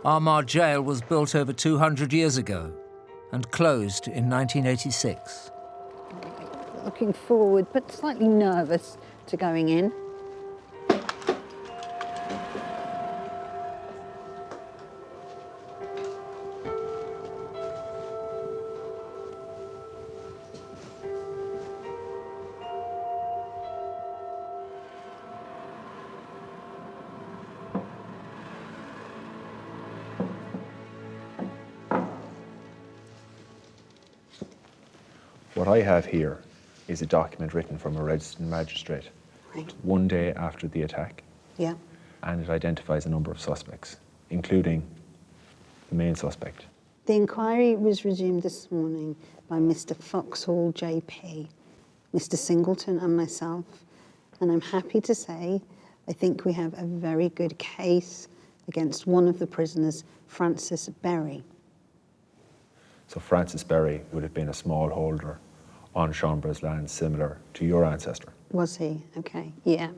Armagh Jail was built over 200 years ago and closed in 1986. Looking forward, but slightly nervous to going in. What I have here is a document written from a registered magistrate Right. 1 day after the attack. Yeah. And it identifies a number of suspects, including the main suspect. The inquiry was resumed this morning by Mr. Foxhall JP, Mr. Singleton and myself, and I'm happy to say I think we have a very good case against one of the prisoners, Francis Berry. So Francis Berry would have been a smallholder on Schomburg's land similar to your ancestor. Was he? Okay, yeah.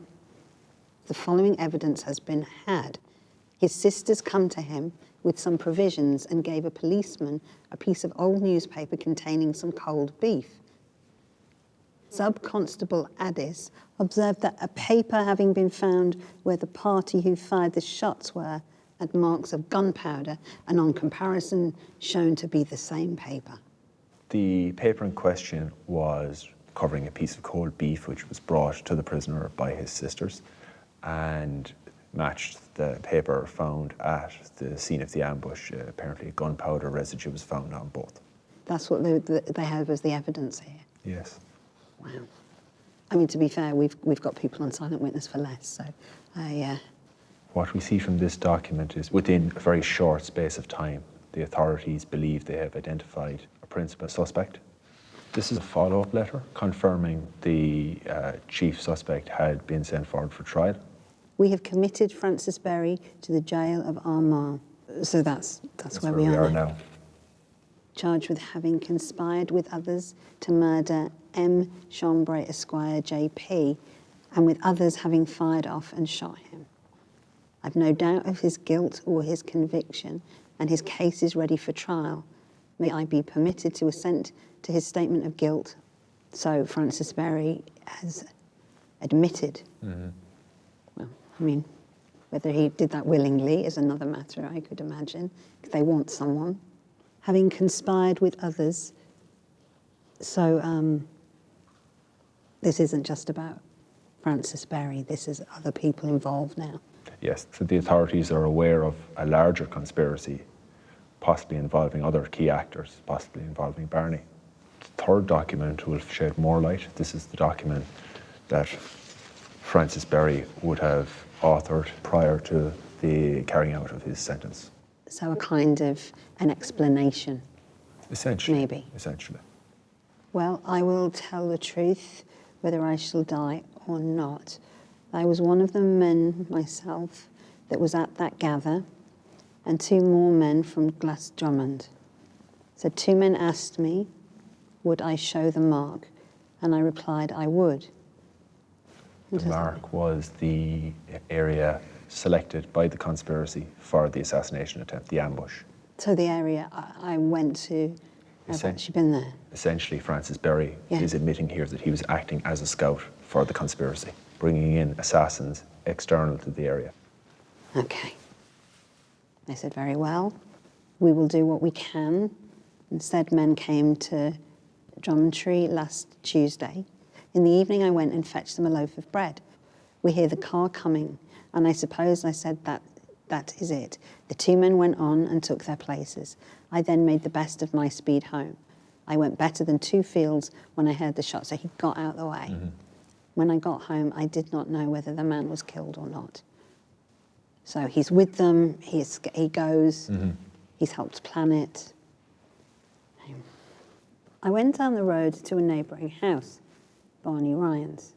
The following evidence has been had. His sisters come to him with some provisions and gave a policeman a piece of old newspaper containing some cold beef. Sub-Constable Addis observed that a paper having been found where the party who fired the shots were had marks of gunpowder and on comparison shown to be the same paper. The paper in question was covering a piece of cold beef which was brought to the prisoner by his sisters and matched the paper found at the scene of the ambush. Apparently gunpowder residue was found on both. That's what they had as the evidence here? Yes. Wow. I mean, to be fair, we've got people on silent witness for less, so What we see from this document is within a very short space of time, the authorities believe they have identified a principal suspect. This is a follow-up letter confirming the chief suspect had been sent forward for trial. We have committed Francis Berry to the jail of Armagh. So that's where we are now. Charged with having conspired with others to murder M. Chambray Esquire JP, and with others having fired off and shot him. I've no doubt of his guilt or his conviction, and his case is ready for trial. May I be permitted to assent to his statement of guilt? So Francis Berry has admitted. Mm-hmm. Well, I mean, whether he did that willingly is another matter, I could imagine, if they want someone. Having conspired with others. So this isn't just about Francis Berry, this is other people involved now. Yes, so the authorities are aware of a larger conspiracy, possibly involving other key actors, possibly involving Barney. The third document will shed more light. This is the document that Francis Berry would have authored prior to the carrying out of his sentence. So a kind of an explanation. Essentially. Maybe. Essentially. Well, I will tell the truth, whether I shall die or not. I was one of the men myself that was at that gather, and 2 more men from Glasdrummond. So 2 men asked me, would I show the mark? And I replied I would. The mark was the area selected by the conspiracy for the assassination attempt, the ambush. So the area I went to, I've actually been there. Essentially, Francis Berry is admitting here that he was acting as a scout for the conspiracy, bringing in assassins external to the area. Okay. I said, very well, we will do what we can. Instead, men came to Drumtree last Tuesday. In the evening, I went and fetched them a loaf of bread. We hear the car coming, and I suppose I said that is it. The 2 men went on and took their places. I then made the best of my speed home. I went better than 2 fields when I heard the shot, so he got out of the way. Mm-hmm. When I got home, I did not know whether the man was killed or not. So he's with them, he goes, he's helped plan it. I went down the road to a neighbouring house, Barney Ryan's.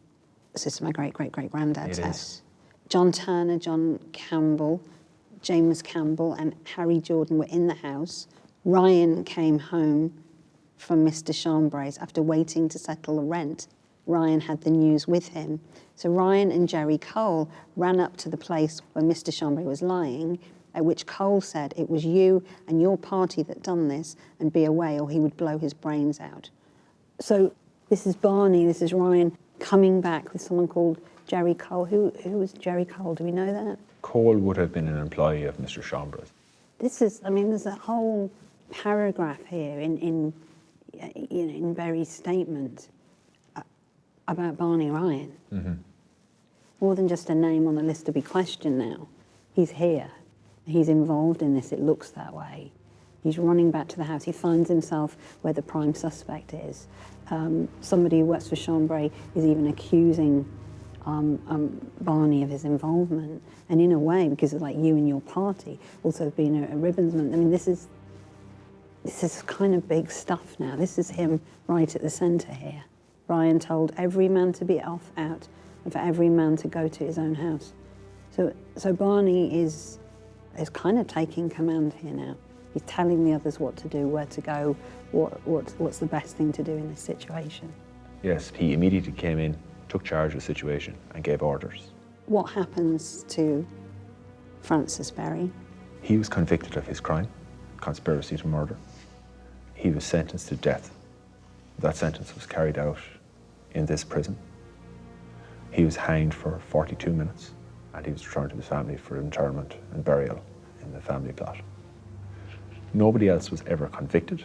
This is my great-great-great-granddad's house. John Turner, John Campbell, James Campbell and Harry Jordan were in the house. Ryan came home from Mr. Chambray's after waiting to settle the rent. Ryan had the news with him. So Ryan and Jerry Cole ran up to the place where Mr. Chambray was lying at which Cole said it was you and your party that done this, and be away or he would blow his brains out. So this is Barney, this is Ryan coming back with someone called Jerry Cole. Who was Jerry Cole? Do we know that? Cole would have been an employee of Mr. Chambra's. This is, I mean, there's a whole paragraph here in Berry's statement about Barney Ryan. Mm-hmm. More than just a name on a list to be questioned now. He's here. He's involved in this, it looks that way. He's running back to the house. He finds himself where the prime suspect is. Somebody who works for Chambray is even accusing Barney of his involvement. And in a way, because it's like you and your party, also being a ribbonsman, I mean, this is kind of big stuff now. This is him right at the centre here. Ryan told every man to be out, and for every man to go to his own house. So Barney is kind of taking command here now. He's telling the others what to do, where to go, what's the best thing to do in this situation. Yes, he immediately came in, took charge of the situation and gave orders. What happens to Francis Berry? He was convicted of his crime, conspiracy to murder. He was sentenced to death. That sentence was carried out in this prison. He was hanged for 42 minutes and he was returned to his family for interment and burial in the family plot. Nobody else was ever convicted,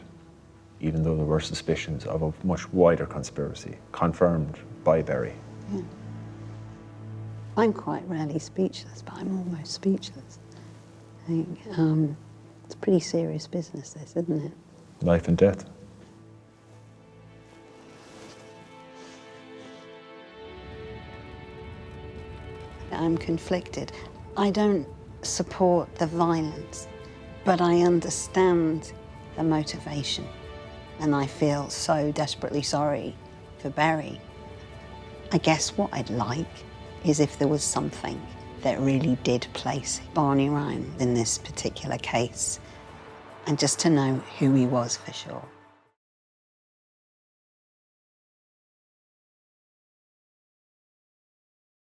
even though there were suspicions of a much wider conspiracy, confirmed by Berry. Yeah. I'm quite rarely speechless, but I'm almost speechless. I think, it's pretty serious business, this, isn't it? Life and death. I'm conflicted. I don't support the violence, but I understand the motivation. And I feel so desperately sorry for Berry. I guess what I'd like is if there was something that really did place Barney Ryan in this particular case, and just to know who he was for sure.